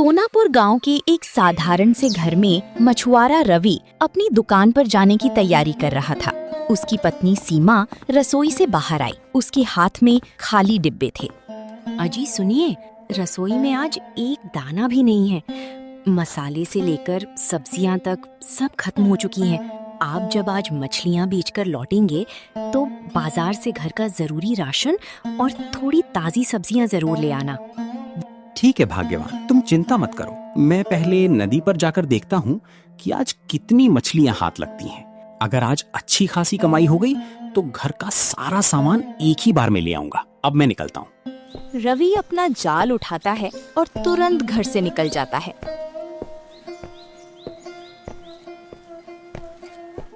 सोनापुर गांव के एक साधारण से घर में मछुआरा रवि अपनी दुकान पर जाने की तैयारी कर रहा था। उसकी पत्नी सीमा रसोई से बाहर आई। उसके हाथ में खाली डिब्बे थे। अजी सुनिए, रसोई में आज एक दाना भी नहीं है। मसाले से लेकर सब्जियां तक सब खत्म हो चुकी हैं। आप जब आज मछलियां बेचकर लौटेंगे तो बाजार से घर का जरूरी राशन और थोड़ी ताजी सब्जियां जरूर ले आना। ठीक है भाग्यवान, तुम चिंता मत करो। मैं पहले नदी पर जाकर देखता हूँ कि आज कितनी मछलियां हाथ लगती हैं। अगर आज अच्छी खासी कमाई हो गई तो घर का सारा सामान एक ही बार में ले आऊंगा। अब मैं निकलता हूँ। रवि अपना जाल उठाता है और तुरंत घर से निकल जाता है।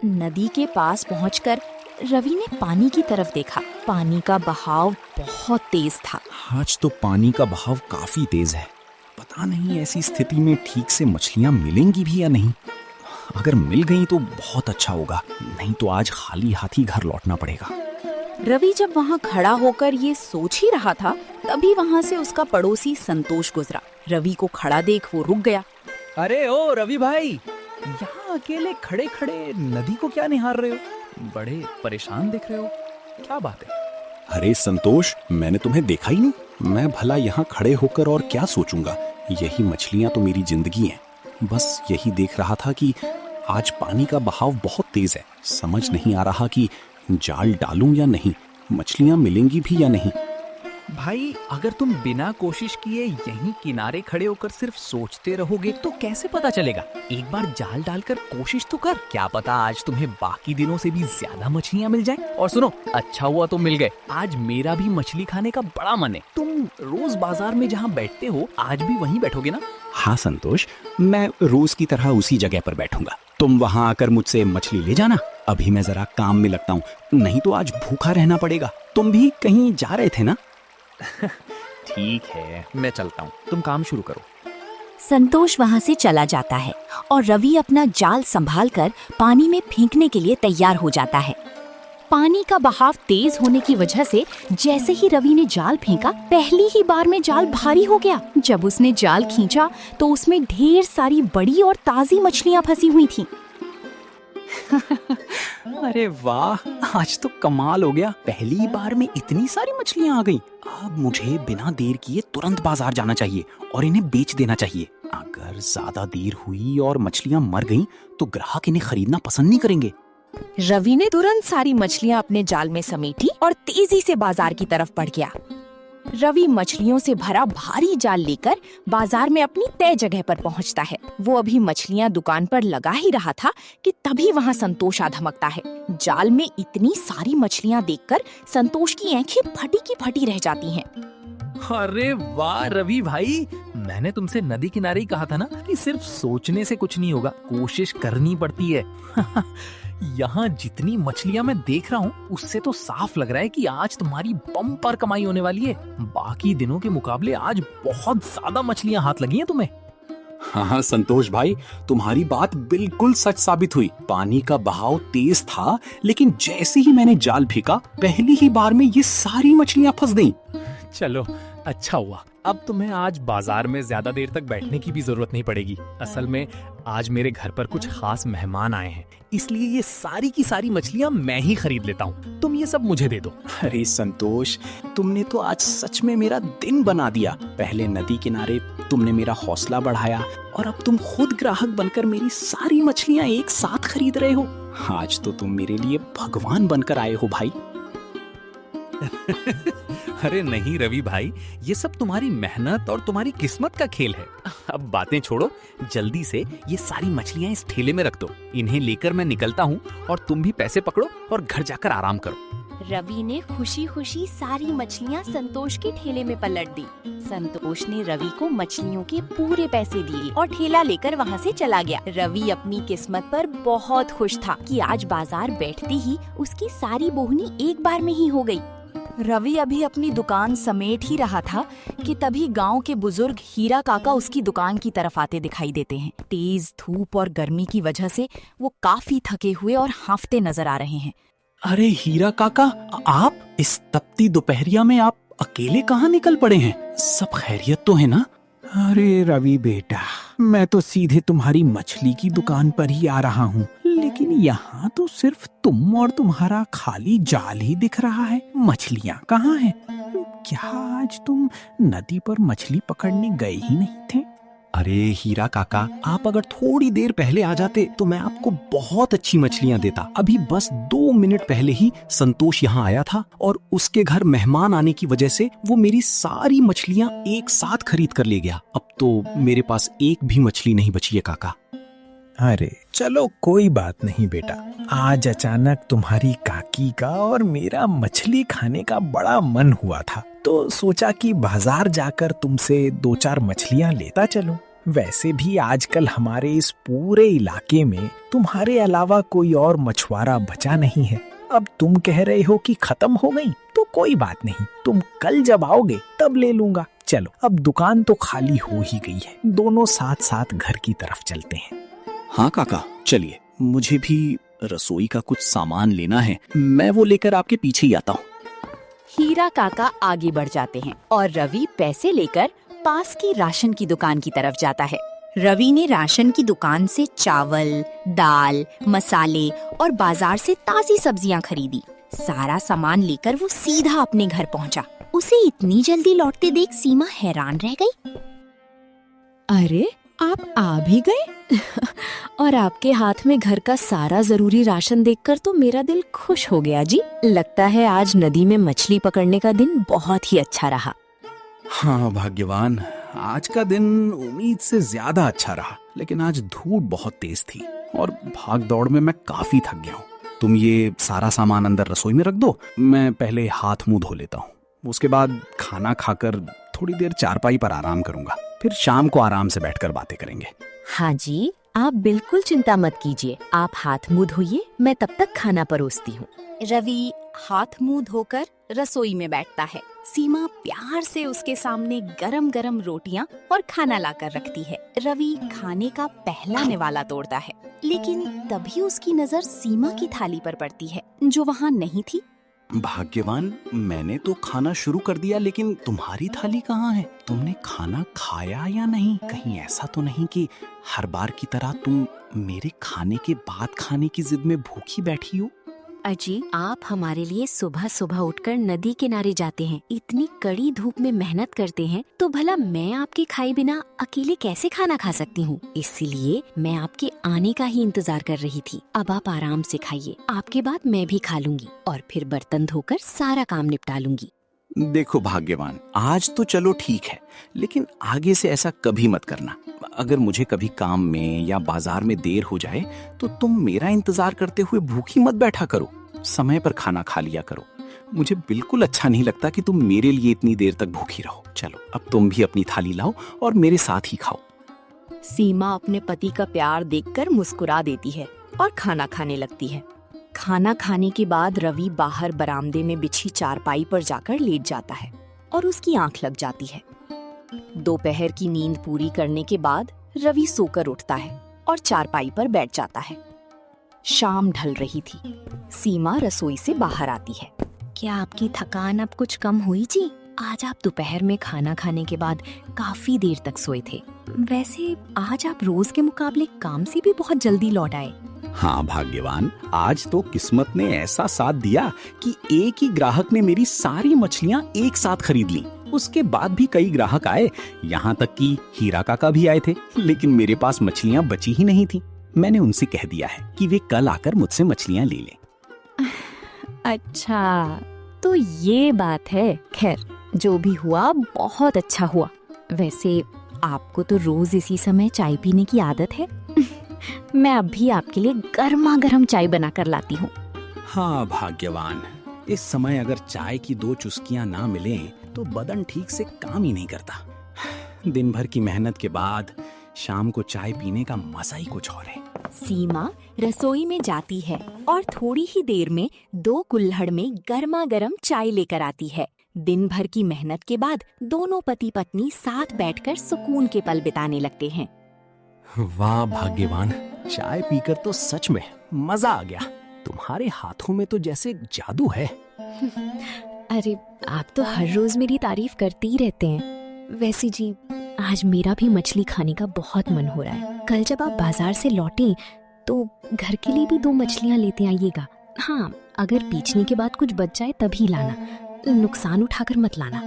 नदी के पास पहुंचकर रवि ने पानी की तरफ देखा। पानी का बहाव बहुत तेज था। आज तो पानी का बहाव काफी तेज है। पता नहीं ऐसी स्थिति में ठीक से मछलियां मिलेंगी भी या नहीं। अगर मिल गई तो बहुत अच्छा होगा, नहीं तो आज खाली हाथ ही घर लौटना पड़ेगा। रवि जब वहाँ खड़ा होकर ये सोच ही रहा था, तभी वहाँ से उसका पड़ोसी संतोष गुजरा। रवि को खड़ा देख वो रुक गया। अरे ओ रवि भाई, यहाँ अकेले खड़े खड़े नदी को क्या निहार रहे हो? बड़े परेशान दिख रहे हो, क्या बात है? अरे संतोष, मैंने तुम्हें देखा ही नहीं। मैं भला यहाँ खड़े होकर और क्या सोचूंगा। यही मछलियाँ तो मेरी जिंदगी हैं। बस यही देख रहा था कि आज पानी का बहाव बहुत तेज है। समझ नहीं आ रहा कि जाल डालूं या नहीं, मछलियाँ मिलेंगी भी या नहीं। भाई, अगर तुम बिना कोशिश किए यहीं किनारे खड़े होकर सिर्फ सोचते रहोगे तो कैसे पता चलेगा? एक बार जाल डालकर कोशिश तो कर। क्या पता आज तुम्हें बाकी दिनों से भी ज्यादा मछलियाँ मिल जाएं। और सुनो, अच्छा हुआ तो मिल गए। आज मेरा भी मछली खाने का बड़ा मन है। तुम रोज बाजार में जहाँ बैठते हो, आज भी वहीं बैठोगे ना? हाँ संतोष, मैं रोज की तरह उसी जगह पर बैठूंगा। तुम वहाँ आकर मुझसे मछली ले जाना। अभी मैं जरा काम में लगता हूँ, नहीं तो आज भूखा रहना पड़ेगा। तुम भी कहीं जा रहे थे ना? ठीक है, मैं चलता हूँ, तुम काम शुरू करो। संतोष वहाँ से चला जाता है और रवि अपना जाल संभालकर पानी में फेंकने के लिए तैयार हो जाता है। पानी का बहाव तेज होने की वजह से जैसे ही रवि ने जाल फेंका, पहली ही बार में जाल भारी हो गया। जब उसने जाल खींचा तो उसमें ढेर सारी बड़ी और ताजी मछलियाँ फंसी हुई थीं। अरे वाह, आज तो कमाल हो गया। पहली बार में इतनी सारी मछलियां आ गईं। अब मुझे बिना देर किए तुरंत बाजार जाना चाहिए और इन्हें बेच देना चाहिए। अगर ज्यादा देर हुई और मछलियां मर गईं तो ग्राहक इन्हें खरीदना पसंद नहीं करेंगे। रवि ने तुरंत सारी मछलियाँ अपने जाल में समेटी और तेजी से बाजार की तरफ बढ़ गया। रवि मछलियों से भरा भारी जाल लेकर बाजार में अपनी तय जगह पर पहुंचता है। वो अभी मछलियां दुकान पर लगा ही रहा था कि तभी वहां संतोष आ धमकता है। जाल में इतनी सारी मछलियां देखकर संतोष की आंखें फटी की फटी रह जाती हैं। अरे वाह रवि भाई, मैंने तुमसे नदी किनारे ही कहा था ना कि सिर्फ सोचने से कुछ नहीं होगा, कोशिश करनी पड़ती है। यहाँ जितनी मछलियाँ मैं देख रहा हूँ उससे तो साफ लग रहा है कि आज तुम्हारी बम्पर कमाई होने वाली है। बाकी दिनों के मुकाबले आज बहुत ज्यादा मछलियाँ हाथ लगी हैं तुम्हें। हाँ संतोष भाई, तुम्हारी बात बिल्कुल सच साबित हुई। पानी का बहाव तेज था, लेकिन जैसे ही मैंने जाल फेंका, पहली ही बार में ये सारी मछलियाँ फंस गईं। चलो अच्छा हुआ, अब तुम्हें आज बाजार में ज्यादा देर तक बैठने की भी जरूरत नहीं पड़ेगी। असल में आज मेरे घर पर कुछ खास मेहमान आए हैं, इसलिए ये सारी की सारी मछलियाँ मैं ही खरीद लेता हूँ। तुम ये सब मुझे दे दो। अरे संतोष, तुमने तो आज सच में मेरा दिन बना दिया। पहले नदी किनारे तुमने मेरा हौसला बढ़ाया और अब तुम खुद ग्राहक बनकर मेरी सारी मछलियाँ एक साथ खरीद रहे हो। आज तो तुम मेरे लिए भगवान बनकर आए हो भाई। अरे नहीं रवि भाई, ये सब तुम्हारी मेहनत और तुम्हारी किस्मत का खेल है। अब बातें छोड़ो, जल्दी से ये सारी मछलियाँ इस ठेले में रख दो। इन्हें लेकर मैं निकलता हूँ और तुम भी पैसे पकड़ो और घर जाकर आराम करो। रवि ने खुशी खुशी सारी मछलियाँ संतोष के ठेले में पलट दी। संतोष ने रवि को मछलियों के पूरे पैसे दिए और ठेला लेकर वहाँ से चला गया। रवि अपनी किस्मत पर बहुत खुश था कि आज बाजार बैठते ही उसकी सारी बोहनी एक बार में ही हो गई। रवि अभी अपनी दुकान समेट ही रहा था कि तभी गांव के बुजुर्ग हीरा काका उसकी दुकान की तरफ आते दिखाई देते हैं। तेज धूप और गर्मी की वजह से वो काफी थके हुए और हांफते नजर आ रहे हैं। अरे हीरा काका, आप इस तपती दोपहरिया में आप अकेले कहाँ निकल पड़े हैं? सब खैरियत तो है ना? अरे रवि बेटा, मैं तो सीधे तुम्हारी मछली की दुकान पर ही आ रहा हूँ, लेकिन यहाँ तो सिर्फ तुम और तुम्हारा खाली जाल ही दिख रहा है। मछलियाँ कहाँ हैं? क्या आज तुम नदी पर मछली पकड़ने गए ही नहीं थे? अरे हीरा काका, आप अगर थोड़ी देर पहले आ जाते तो मैं आपको बहुत अच्छी मछलियाँ देता। अभी बस 2 मिनट पहले ही संतोष यहाँ आया था और उसके घर मेहमान आने की वजह से वो मेरी सारी मछलियाँ एक साथ खरीद कर ले गया। अब तो मेरे पास एक भी मछली नहीं बची है काका। अरे चलो कोई बात नहीं बेटा, आज अचानक तुम्हारी काकी का और मेरा मछली खाने का बड़ा मन हुआ था, तो सोचा कि बाजार जाकर तुमसे 2-4 मछलियां लेता चलूं। वैसे भी आजकल हमारे इस पूरे इलाके में तुम्हारे अलावा कोई और मछुआरा बचा नहीं है। अब तुम कह रहे हो कि खत्म हो गई, तो कोई बात नहीं, तुम कल जब आओगे तब ले लूंगा। चलो, अब दुकान तो खाली हो ही गई है, दोनों साथ साथ घर की तरफ चलते हैं। हाँ काका, चलिए, मुझे भी रसोई का कुछ सामान लेना है, मैं वो लेकर आपके पीछे ही आता हूँ। हीरा काका आगे बढ़ जाते हैं और रवि पैसे लेकर पास की राशन की दुकान की तरफ जाता है। रवि ने राशन की दुकान से चावल, दाल, मसाले और बाजार से ताजी सब्जियां खरीदी। सारा सामान लेकर वो सीधा अपने घर पहुंचा। उसे इतनी जल्दी लौटते देख सीमा हैरान रह गई। अरे आप आ भी गए और आपके हाथ में घर का सारा जरूरी राशन देखकर तो मेरा दिल खुश हो गया जी। लगता है आज नदी में मछली पकड़ने का दिन बहुत ही अच्छा रहा। हाँ भाग्यवान, आज का दिन उम्मीद से ज्यादा अच्छा रहा, लेकिन आज धूप बहुत तेज थी और भाग दौड़ में मैं काफी थक गया हूँ। तुम ये सारा सामान अंदर रसोई में रख दो, मैं पहले हाथ मुंह धो लेता हूँ। उसके बाद खाना खाकर थोड़ी देर चारपाई पर आराम करूंगा, फिर शाम को आराम से बैठकर बातें करेंगे। हाँ जी, आप बिल्कुल चिंता मत कीजिए, आप हाथ मुंह धोइए, मैं तब तक खाना परोसती हूँ। रवि हाथ मुंह धोकर रसोई में बैठता है। सीमा प्यार से उसके सामने गरम गरम रोटियां और खाना लाकर रखती है। रवि खाने का पहला निवाला तोड़ता है, लेकिन तभी उसकी नजर सीमा की थाली पर पड़ती है, जो वहाँ नहीं थी। भाग्यवान, मैंने तो खाना शुरू कर दिया, लेकिन तुम्हारी थाली कहाँ है? तुमने खाना खाया या नहीं? कहीं ऐसा तो नहीं कि हर बार की तरह तुम मेरे खाने के बाद खाने की जिद में भूखी बैठी हो? अजी, आप हमारे लिए सुबह सुबह उठकर नदी किनारे जाते हैं, इतनी कड़ी धूप में मेहनत करते हैं, तो भला मैं आपके खाए बिना अकेले कैसे खाना खा सकती हूँ? इसलिए मैं आपके आने का ही इंतजार कर रही थी। अब आप आराम से खाइए, आपके बाद मैं भी खा लूंगी और फिर बर्तन धोकर सारा काम निपटा लूंगी। देखो भाग्यवान, आज तो चलो ठीक है, लेकिन आगे से ऐसा कभी मत करना। अगर मुझे कभी काम में या बाजार में देर हो जाए तो तुम मेरा इंतजार करते हुए भूखी मत बैठा करो, समय पर खाना खा लिया करो। मुझे बिल्कुल अच्छा नहीं लगता कि तुम मेरे लिए इतनी देर तक भूखी रहो। चलो, अब तुम भी अपनी थाली लाओ और मेरे साथ ही खाओ। सीमा अपने पति का प्यार देखकर मुस्कुरा देती है और खाना खाने लगती है। खाना खाने के बाद रवि बाहर बरामदे में बिछी चारपाई पर जाकर लेट जाता है और उसकी आंख लग जाती है। दोपहर की नींद पूरी करने के बाद रवि सोकर उठता है और चारपाई पर बैठ जाता है। शाम ढल रही थी। सीमा रसोई से बाहर आती है। क्या आपकी थकान अब कुछ कम हुई जी? आज आप दोपहर में खाना खाने के बाद काफी देर तक सोए थे। वैसे आज आप रोज के मुकाबले काम से भी बहुत जल्दी लौट आए। हाँ भाग्यवान, आज तो किस्मत ने ऐसा साथ दिया कि एक ही ग्राहक ने मेरी सारी मछलियाँ एक साथ खरीद ली। उसके बाद भी कई ग्राहक आए, यहाँ तक कि हीरा काका भी आए थे, लेकिन मेरे पास मछलियाँ बची ही नहीं थी। मैंने उनसे कह दिया है कि वे कल आकर मुझसे मछलियाँ ले लें। अच्छा, तो ये बात है। खैर, जो भी हुआ बहुत अच्छा हुआ। वैसे आपको तो रोज इसी समय चाय पीने की आदत है। मैं अब भी आपके लिए गर्मा गर्म चाय बना कर लाती हूँ। हाँ भाग्यवान, इस समय अगर चाय की 2 चुस्कियां ना मिलें तो बदन ठीक से काम ही नहीं करता। दिन भर की मेहनत के बाद शाम को चाय पीने का मजा ही कुछ और है। सीमा रसोई में जाती है और थोड़ी ही देर में 2 कुल्हड़ में गर्मा गर्म चाय लेकर आती है। दिन भर की मेहनत के बाद दोनों पति पत्नी साथ बैठकर सुकून के पल बिताने लगते हैं। वाह भाग्यवान, चाय पीकर तो सच में मजा आ गया। तुम्हारे हाथों में तो जैसे जादू है। अरे, आप तो हर रोज मेरी तारीफ करते ही रहते हैं। वैसे जी, आज मेरा भी मछली खाने का बहुत मन हो रहा है। कल जब आप बाजार से लौटें तो घर के लिए भी 2 मछलियाँ लेते आइएगा। हाँ, अगर बेचने के बाद कुछ बच जाए तभी लाना, नुकसान उठाकर मत लाना।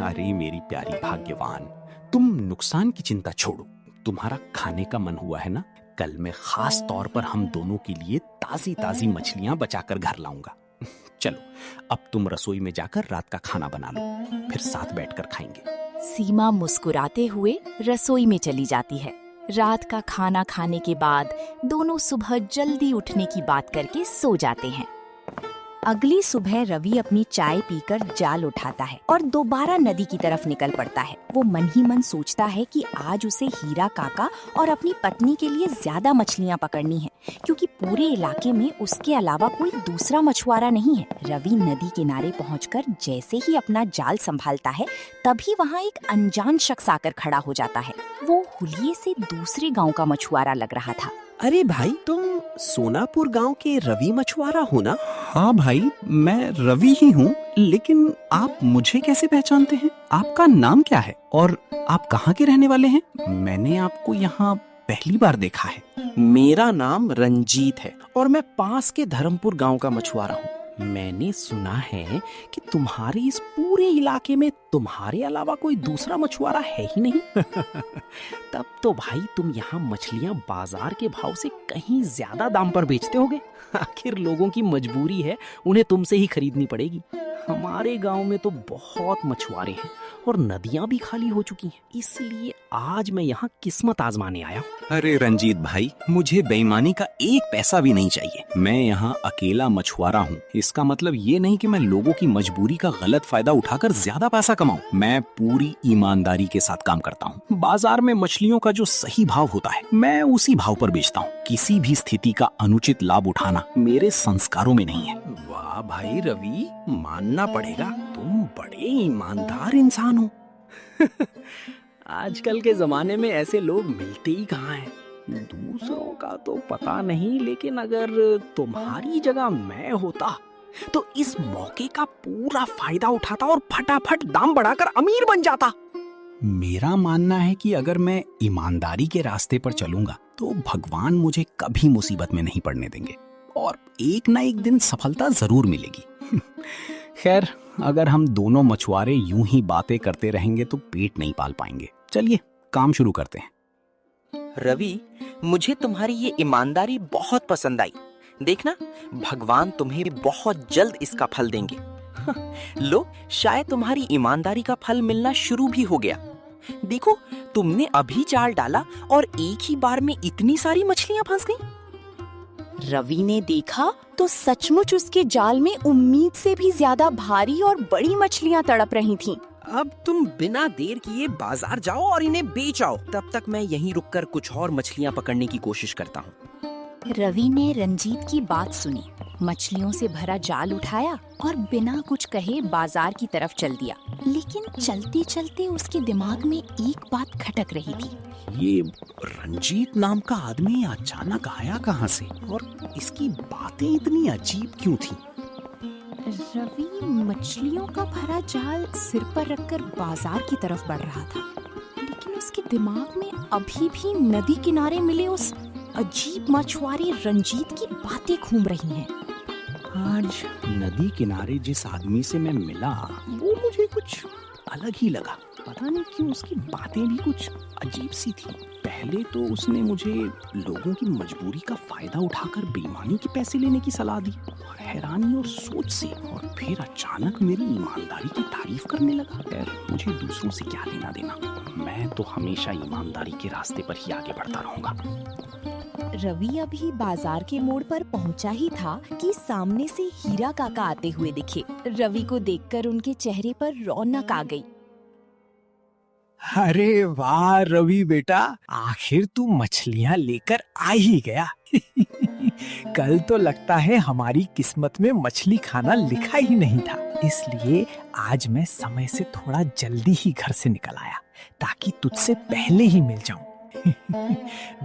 अरे मेरी प्यारी भाग्यवान, तुम नुकसान की चिंता छोड़ो। तुम्हारा खाने का मन हुआ है ना, कल मैं खास तौर पर हम दोनों के लिए ताजी ताजी मछलियां बचाकर घर लाऊंगा। चलो अब तुम रसोई में जाकर रात का खाना बना लो, फिर साथ बैठकर खाएंगे। सीमा मुस्कुराते हुए रसोई में चली जाती है। रात का खाना खाने के बाद दोनों सुबह जल्दी उठने की बात करके सो जाते हैं। अगली सुबह रवि अपनी चाय पीकर जाल उठाता है और दोबारा नदी की तरफ निकल पड़ता है। वो मन ही मन सोचता है कि आज उसे हीरा काका और अपनी पत्नी के लिए ज्यादा मछलियाँ पकड़नी है, क्योंकि पूरे इलाके में उसके अलावा कोई दूसरा मछुआरा नहीं है। रवि नदी किनारे पहुंचकर जैसे ही अपना जाल संभालता है, तभी वहाँ एक अनजान शख्स आकर खड़ा हो जाता है। वो हुलिये से दूसरे गाँव का मछुआरा लग रहा था। अरे भाई, तुम सोनापुर गांव के रवि मछुआरा हो ना? हाँ भाई, मैं रवि ही हूँ, लेकिन आप मुझे कैसे पहचानते हैं? आपका नाम क्या है और आप कहाँ के रहने वाले हैं? मैंने आपको यहाँ पहली बार देखा है। मेरा नाम रंजीत है और मैं पास के धर्मपुर गांव का मछुआरा हूँ। मैंने सुना है कि तुम्हारे इस पूरे इलाके में तुम्हारे अलावा कोई दूसरा मछुआरा है ही नहीं। तब तो भाई तुम यहाँ मछलियाँ बाजार के भाव से कहीं ज्यादा दाम पर बेचते होगे। आखिर लोगों की मजबूरी है, उन्हें तुमसे ही खरीदनी पड़ेगी। हमारे गांव में तो बहुत मछुआरे हैं और नदियां भी खाली हो चुकी हैं, इसलिए आज मैं यहाँ किस्मत आजमाने आया हूँ। अरे रंजीत भाई, मुझे बेईमानी का एक पैसा भी नहीं चाहिए। मैं यहाँ अकेला मछुआरा हूँ। इसका मतलब ये नहीं कि मैं लोगों की मजबूरी का गलत फायदा उठाकर ज्यादा पैसा कमाऊं। मैं पूरी ईमानदारी के साथ काम करता हूँ। बाजार में मछलियों का जो सही भाव होता है, मैं उसी भाव पर बेचता हूँ। किसी भी स्थिति का अनुचित लाभ उठाना मेरे संस्कारों में नहीं है। वाह भाई रवि, मानना पड़ेगा, तुम बड़े ईमानदार इंसान हो। आजकल के जमाने में ऐसे लोग मिलते ही कहाँ हैं। दूसरों का तो पता नहीं, लेकिन अगर तुम्हारी जगह मैं होता तो इस मौके का पूरा फायदा उठाता और फटाफट दाम बढ़ाकर अमीर बन जाता। मेरा मानना है कि अगर मैं ईमानदारी के रास्ते पर चलूंगा तो भगवान मुझे कभी मुसीबत में नहीं पड़ने देंगे और एक ना एक दिन सफलता जरूर मिलेगी। खैर, अगर हम दोनों मछुआरे यूं ही बातें करते रहेंगे तो पेट नहीं पाल पाएंगे। चलिए काम शुरू करते हैं। रवि, मुझे तुम्हारी ये ईमानदारी बहुत पसंद आई। देखना, भगवान तुम्हें बहुत जल्द इसका फल देंगे। लो, शायद तुम्हारी ईमानदारी का फल मिलना शुरू भी हो गया। देखो, तुमने अभी जाल डाला और एक ही बार में इतनी सारी मछलियां फंस गईं। रवि ने देखा तो सचमुच उसके जाल में उम्मीद से भी ज्यादा भारी और बड़ी मछलियां तड़प रही थीं। अब तुम बिना देर किए बाजार जाओ और इन्हें बेच आओ। तब तक मैं यहीं रुककर कुछ और मछलियां पकड़ने की कोशिश करता हूँ। रवि ने रंजीत की बात सुनी, मछलियों से भरा जाल उठाया और बिना कुछ कहे बाजार की तरफ चल दिया। लेकिन चलते चलते उसके दिमाग में एक बात खटक रही थी। ये रंजीत नाम का आदमी अचानक आया कहाँ से और इसकी बातें इतनी अजीब क्यों थी? रवि मछलियों का भरा जाल सिर पर रखकर बाजार की तरफ बढ़ रहा था, लेकिन उसके दिमाग में अभी भी नदी किनारे मिले उस अजीब मछुआरे रंजीत की बातें घूम रही हैं। आज नदी किनारे जिस आदमी से मैं मिला वो मुझे कुछ अलग ही लगा। पता नहीं क्यों उसकी बातें भी कुछ अजीब सी थी। पहले तो उसने मुझे लोगों की मजबूरी का फायदा उठाकर बेईमानी के पैसे लेने की सलाह दी और हैरानी और सोच से, और फिर अचानक मेरी ईमानदारी की तारीफ करने लगा। खैर, मुझे दूसरों से क्या लेना देना, मैं तो हमेशा ईमानदारी के रास्ते पर ही आगे बढ़ता रहूंगा। रवि अभी बाजार के मोड़ पर पहुंचा ही था कि सामने से हीरा काका आते हुए दिखे। रवि को देखकर उनके चेहरे पर रौनक आ गई। अरे वाह रवि बेटा, आखिर तू मछलियां लेकर आ ही गया। कल तो लगता है हमारी किस्मत में मछली खाना लिखा ही नहीं था, इसलिए आज मैं समय से थोड़ा जल्दी ही घर से निकल आया ताकि तुझसे पहले ही मिल जाऊं।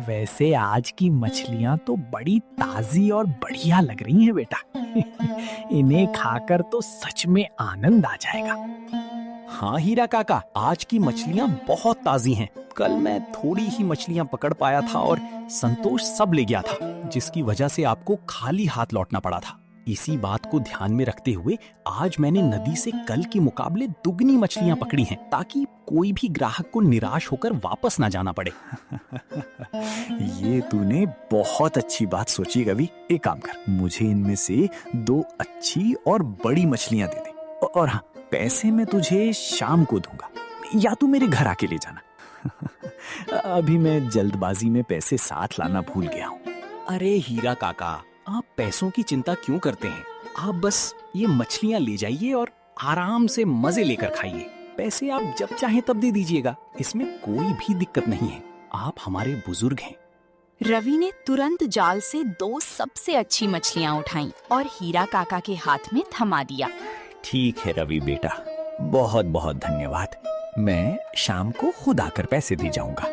वैसे आज की मछलियां तो बड़ी ताजी और बढ़िया लग रही हैं बेटा। इन्हें खाकर तो सच में आनंद आ जाएगा। हाँ हीरा काका, आज की मछलियाँ बहुत ताजी हैं। कल मैं थोड़ी ही मछलियाँ पकड़ पाया था और संतोष सब ले गया था, जिसकी वजह से आपको खाली हाथ लौटना पड़ा था। इसी बात को ध्यान में रखते हुए आज मैंने नदी से कल के मुकाबले दुगनी मछलियाँ पकड़ी हैं, ताकि कोई भी ग्राहक को निराश होकर वापस ना जाना पड़े। ये तूने बहुत अच्छी बात सोची रवि। एक काम कर, मुझे इनमें से 2 अच्छी और बड़ी मछलियां दे दे। और हाँ, पैसे मैं तुझे शाम को दूंगा, या तू मेरे घर आके ले जाना। अभी मैं जल्दबाजी में पैसे साथ लाना भूल गया हूँ। अरे हीरा काका, आप पैसों की चिंता क्यों करते हैं? आप बस ये मछलियाँ ले जाइए और आराम से मजे लेकर खाइए। पैसे आप जब चाहें तब दे दीजिएगा, इसमें कोई भी दिक्कत नहीं है। आप हमारे बुजुर्ग हैं। रवि ने तुरंत जाल से 2 सबसे अच्छी मछलियाँ उठाईं और हीरा काका के हाथ में थमा दिया। ठीक है रवि बेटा, बहुत बहुत धन्यवाद। मैं शाम को खुद आकर पैसे दे जाऊंगा।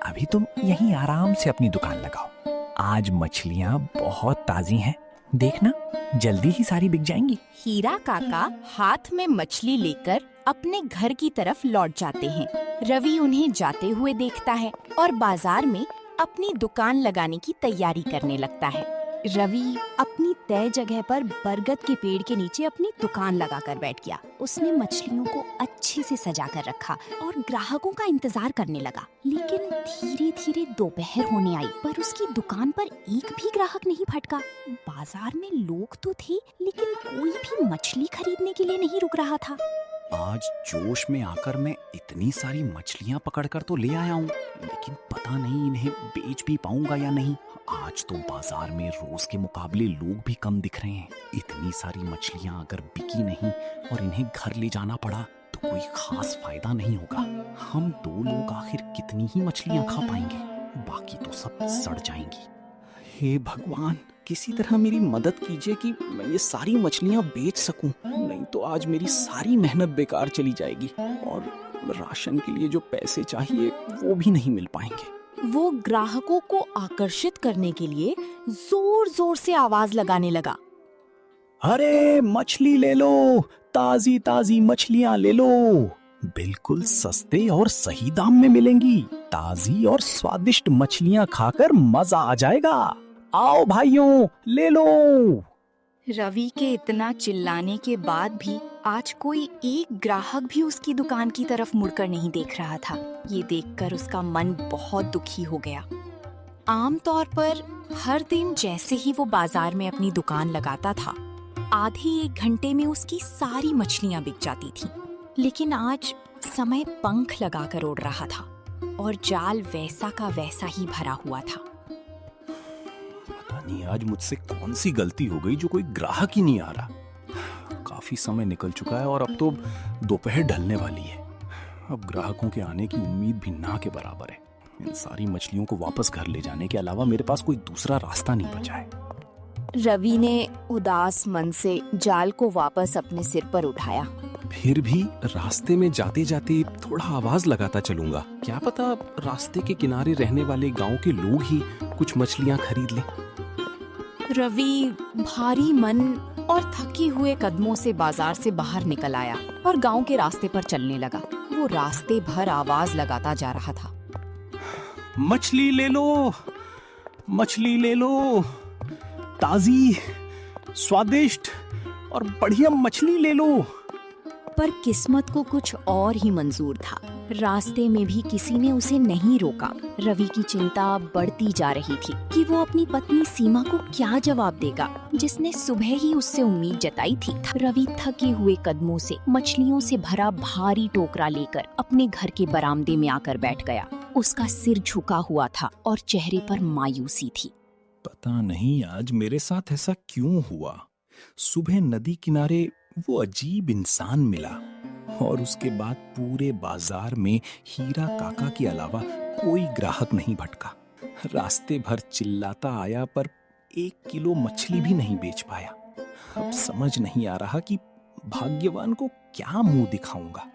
अभी तुम यहीं आराम से अपनी दुकान लगाओ। आज मछलियाँ बहुत ताजी हैं, देखना जल्दी ही सारी बिक जाएंगी। हीरा काका हाथ में मछली लेकर अपने घर की तरफ लौट जाते हैं। रवि उन्हें जाते हुए देखता है और बाजार में अपनी दुकान लगाने की तैयारी करने लगता है। रवि अपनी तय जगह पर बरगद के पेड़ के नीचे अपनी दुकान लगाकर बैठ गया। उसने मछलियों को अच्छे से सजा कर रखा और ग्राहकों का इंतजार करने लगा। लेकिन धीरे धीरे दोपहर होने आई, पर उसकी दुकान पर एक भी ग्राहक नहीं फटका। बाजार में लोग तो थे, लेकिन कोई भी मछली खरीदने के लिए नहीं रुक रहा था। आज जोश में आकर मैं इतनी सारी मछलियाँ पकड़कर तो ले आया हूँ, लेकिन पता नहीं इन्हें बेच भी पाऊंगा या नहीं। आज तो बाजार में रोज के मुकाबले लोग भी कम दिख रहे हैं। इतनी सारी मछलियाँ अगर बिकी नहीं और इन्हें घर ले जाना पड़ा तो कोई खास फायदा नहीं होगा। हम 2 लोग आखिर कितनी ही मछलियाँ खा पाएंगे, बाकी तो सब सड़ जाएंगी। हे भगवान, किसी तरह मेरी मदद कीजिए कि मैं ये सारी मछलियाँ बेच सकूं, नहीं तो आज मेरी सारी मेहनत बेकार चली जाएगी और राशन के लिए जो पैसे चाहिए वो भी नहीं मिल पाएंगे। वो ग्राहकों को आकर्षित करने के लिए जोर जोर से आवाज लगाने लगा। अरे मछली ले लो, ताजी ताजी मछलियाँ ले लो, बिल्कुल सस्ते और सही दाम में मिलेंगी। ताजी और स्वादिष्ट मछलियाँ खाकर मजा आ जाएगा। आओ भाइयों, ले लो। रवि के इतना चिल्लाने के बाद भी आज कोई एक ग्राहक भी उसकी दुकान की तरफ मुड़कर नहीं देख रहा था। ये देखकर उसका मन बहुत दुखी हो गया। आमतौर पर हर दिन जैसे ही वो बाजार में अपनी दुकान लगाता था, आधे 1 घंटे में उसकी सारी मछलियां बिक जाती थी। लेकिन आज समय पंख लगाकर उड़ रहा था और जाल वैसा का वैसा ही भरा हुआ था। पता नहीं आज मुझसे कौन सी गलती हो गई जो कोई ग्राहक ही नहीं आ रहा। काफी समय निकल चुका है और अब तो दोपहर ढलने वाली है। अब ग्राहकों के आने की उम्मीद भी ना के बराबर है। इन सारी मछलियों को वापस घर ले जाने के अलावा मेरे पास कोई दूसरा रास्ता नहीं बचा है। रवि ने उदास मन से जाल को वापस अपने सिर पर उठाया। फिर भी रास्ते में जाते जाते थोड़ा आवाज लगाता चलूंगा, क्या पता रास्ते के किनारे रहने वाले गांव के लोग ही कुछ मछलियां खरीद लें। रवि भारी मन और थके हुए कदमों से बाजार से बाहर निकल आया और गांव के रास्ते पर चलने लगा। वो रास्ते भर आवाज लगाता जा रहा था। मछली ले लो, मछली ले लो, ताजी, स्वादिष्ट और बढ़िया मछली ले लो। पर किस्मत को कुछ और ही मंजूर था। रास्ते में भी किसी ने उसे नहीं रोका। रवि की चिंता बढ़ती जा रही थी कि वो अपनी पत्नी सीमा को क्या जवाब देगा, जिसने सुबह ही उससे उम्मीद जताई थी। रवि थके हुए कदमों से मछलियों से भरा भारी टोकरा लेकर अपने घर के बरामदे में आकर बैठ गया। उसका सिर झुका हुआ था और चेहरे पर मायूसी थी। पता नहीं आज मेरे साथ ऐसा क्यों हुआ। सुबह नदी किनारे वो अजीब इंसान मिला और उसके बाद पूरे बाजार में हीरा काका के अलावा कोई ग्राहक नहीं भटका। रास्ते भर चिल्लाता आया पर 1 किलो मछली भी नहीं बेच पाया। अब समझ नहीं आ रहा कि भाग्यवान को क्या मुंह दिखाऊंगा।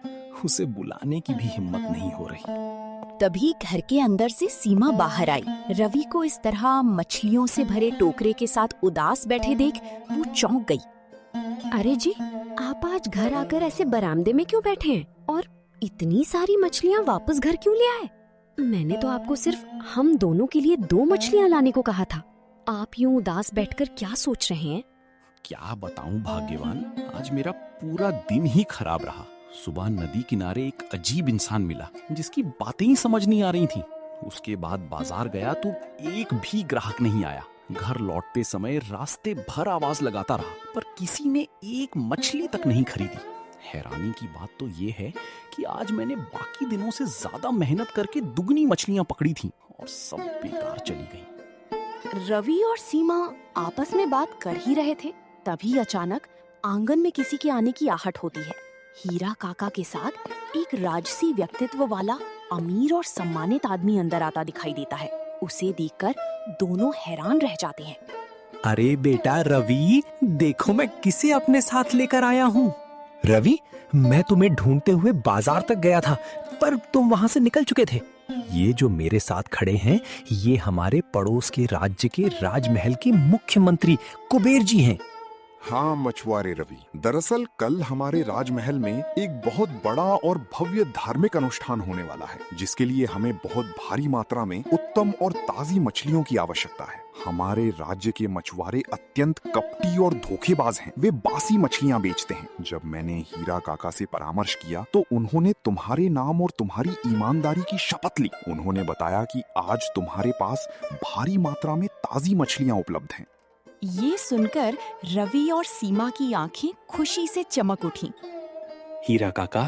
उसे बुलाने की भी हिम्मत नहीं हो रही। तभी घर के अंदर से सीमा बाहर आई। रवि को इस तरह मछलियों से भरे टोकरे के साथ उदास बैठे देख वो चौंक गई। अरे जी, आप आज घर आकर ऐसे बरामदे में क्यों बैठे हैं? और इतनी सारी मछलियाँ वापस घर क्यों ले आए? मैंने तो आपको सिर्फ हम दोनों के लिए 2 मछलियाँ लाने को कहा था। आप यूं उदास बैठकर क्या सोच रहे हैं? क्या बताऊं भाग्यवान, आज मेरा पूरा दिन ही खराब रहा। सुबह नदी किनारे एक अजीब इंसान मिला जिसकी बातें ही समझ नहीं आ रही थी। उसके बाद बाजार गया तो एक भी ग्राहक नहीं आया। घर लौटते समय रास्ते भर आवाज लगाता रहा पर किसी ने एक मछली तक नहीं खरीदी। हैरानी की बात तो ये है कि आज मैंने बाकी दिनों से ज्यादा मेहनत करके दुगनी मछलियां पकड़ी थी और सब बेकार चली गईं। रवि और सीमा आपस में बात कर ही रहे थे, तभी अचानक आंगन में किसी के आने की आहट होती है। हीरा काका के साथ एक राजसी व्यक्तित्व वाला अमीर और सम्मानित आदमी अंदर आता दिखाई देता है। उसे देखकर दोनों हैरान रह जाते हैं। अरे बेटा रवि, देखो मैं किसे अपने साथ लेकर आया हूँ। रवि, मैं तुम्हें ढूंढते हुए बाजार तक गया था पर तुम वहां से निकल चुके थे। ये जो मेरे साथ खड़े हैं, ये हमारे पड़ोस के राज्य के राजमहल के मुख्यमंत्री कुबेर जी हैं। हाँ मछुआरे रवि, दरअसल कल हमारे राजमहल में एक बहुत बड़ा और भव्य धार्मिक अनुष्ठान होने वाला है, जिसके लिए हमें बहुत भारी मात्रा में उत्तम और ताजी मछलियों की आवश्यकता है। हमारे राज्य के मछुआरे अत्यंत कपटी और धोखेबाज हैं। वे बासी मछलियाँ बेचते हैं। जब मैंने हीरा काका से परामर्श किया तो उन्होंने तुम्हारे नाम और तुम्हारी ईमानदारी की शपथ ली। उन्होंने बताया कि आज तुम्हारे पास भारी मात्रा में ताजी मछलियाँ उपलब्ध हैं। ये सुनकर रवि और सीमा की आंखें खुशी से चमक उठीं। हीरा काका,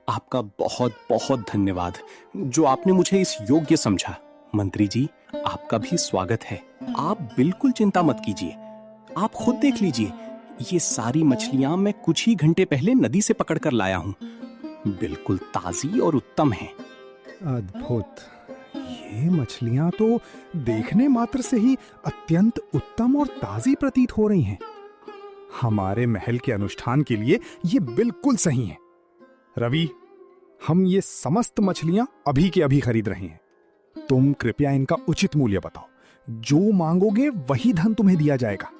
आपका बहुत बहुत धन्यवाद जो आपने मुझे इस योग्य समझा। मंत्री जी, आपका भी स्वागत है। आप बिल्कुल चिंता मत कीजिए, आप खुद देख लीजिए, ये सारी मछलियां मैं कुछ ही घंटे पहले नदी से पकड़ कर लाया हूँ। बिल्कुल ताजी और उत्तम हैं। अद्भुत, ये मछलियां तो देखने मात्र से ही अत्यंत उत्तम और ताजी प्रतीत हो रही हैं। हमारे महल के अनुष्ठान के लिए ये बिल्कुल सही है। रवि, हम ये समस्त मछलियां अभी के अभी खरीद रहे हैं। तुम कृपया इनका उचित मूल्य बताओ। जो मांगोगे वही धन तुम्हें दिया जाएगा।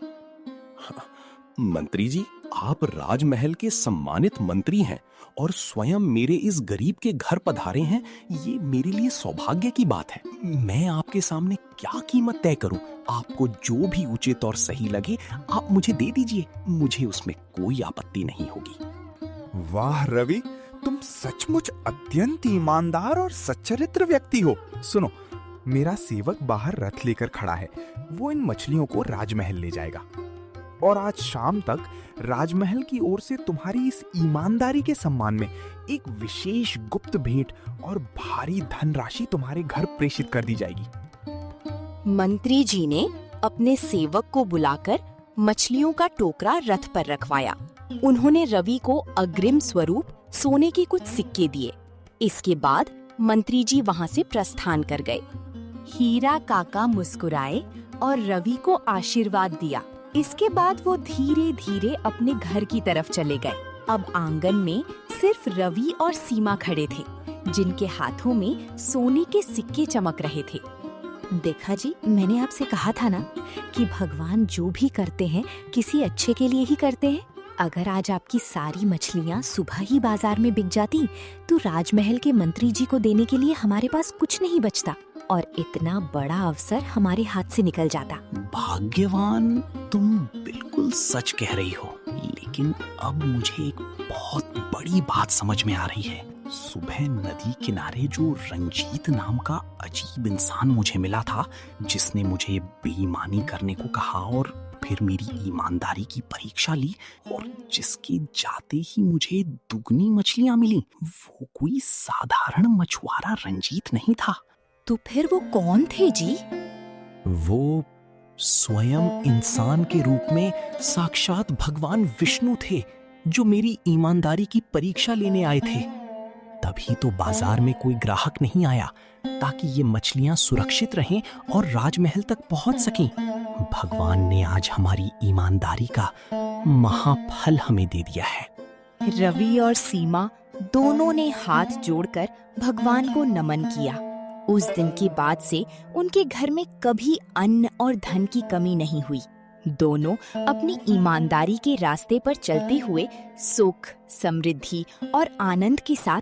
मंत्री जी, आप राजमहल के सम्मानित मंत्री हैं और स्वयं मेरे इस गरीब के घर पधारे हैं। ये मेरे लिए सौभाग्य की बात है। मैं आपके सामने क्या कीमत तय करूं? आपको जो भी उचित और सही लगे आप मुझे दे दीजिए, मुझे उसमें कोई आपत्ति नहीं होगी। वाह रवि, तुम सचमुच अत्यंत ईमानदार और सच्चरित्र व्यक्ति हो। सुनो, मेरा सेवक बाहर रथ लेकर खड़ा है। वो इन मछलियों को राजमहल ले जाएगा और आज शाम तक राजमहल की ओर से तुम्हारी इस ईमानदारी के सम्मान में एक विशेष गुप्त भेंट और भारी धनराशि तुम्हारे घर प्रेषित कर दी जाएगी। मंत्री जी ने अपने सेवक को बुलाकर मछलियों का टोकरा रथ पर रखवाया। उन्होंने रवि को अग्रिम स्वरूप सोने के कुछ सिक्के दिए। इसके बाद मंत्री जी वहाँ से प्रस्थान कर गए। हीरा काका मुस्कुराए और रवि को आशीर्वाद दिया। इसके बाद वो धीरे धीरे अपने घर की तरफ चले गए। अब आंगन में सिर्फ रवि और सीमा खड़े थे, जिनके हाथों में सोने के सिक्के चमक रहे थे। देखा जी, मैंने आपसे कहा था ना कि भगवान जो भी करते हैं किसी अच्छे के लिए ही करते हैं। अगर आज आपकी सारी मछलियाँ सुबह ही बाजार में बिक जाती तो राजमहल के मंत्री जी को देने के लिए हमारे पास कुछ नहीं बचता और इतना बड़ा अवसर हमारे हाथ से निकल जाता। भाग्यवान, तुम बिल्कुल सच कह रही हो, लेकिन अब मुझे एक बहुत बड़ी बात समझ में आ रही है। सुबह नदी किनारे जो रंजीत नाम का अजीब इंसान मुझे मिला था, जिसने मुझे बेईमानी करने को कहा और फिर मेरी ईमानदारी की परीक्षा ली और जिसके जाते ही मुझे दुगनी मछलियां मिली, वो कोई साधारण मछुआरा रंजीत नहीं था। तो फिर वो कौन थे जी? वो स्वयं इंसान के रूप में साक्षात भगवान विष्णु थे, जो मेरी ईमानदारी की परीक्षा लेने आए थे। तभी तो बाजार में कोई ग्राहक नहीं आया ताकि ये मछलियां सुरक्षित रहें और राजमहल तक पहुंच सकें। भगवान ने आज हमारी ईमानदारी का महाफल हमें दे दिया है। रवि और सीमा दोनों ने हाथ जोड़कर भगवान को नमन किया। उस दिन के बाद से उनके घर में कभी अन्न और धन की कमी नहीं हुई। दोनों अपनी ईमानदारी के रास्ते पर चलते हुए सुख, समृद्धि और आनंद के साथ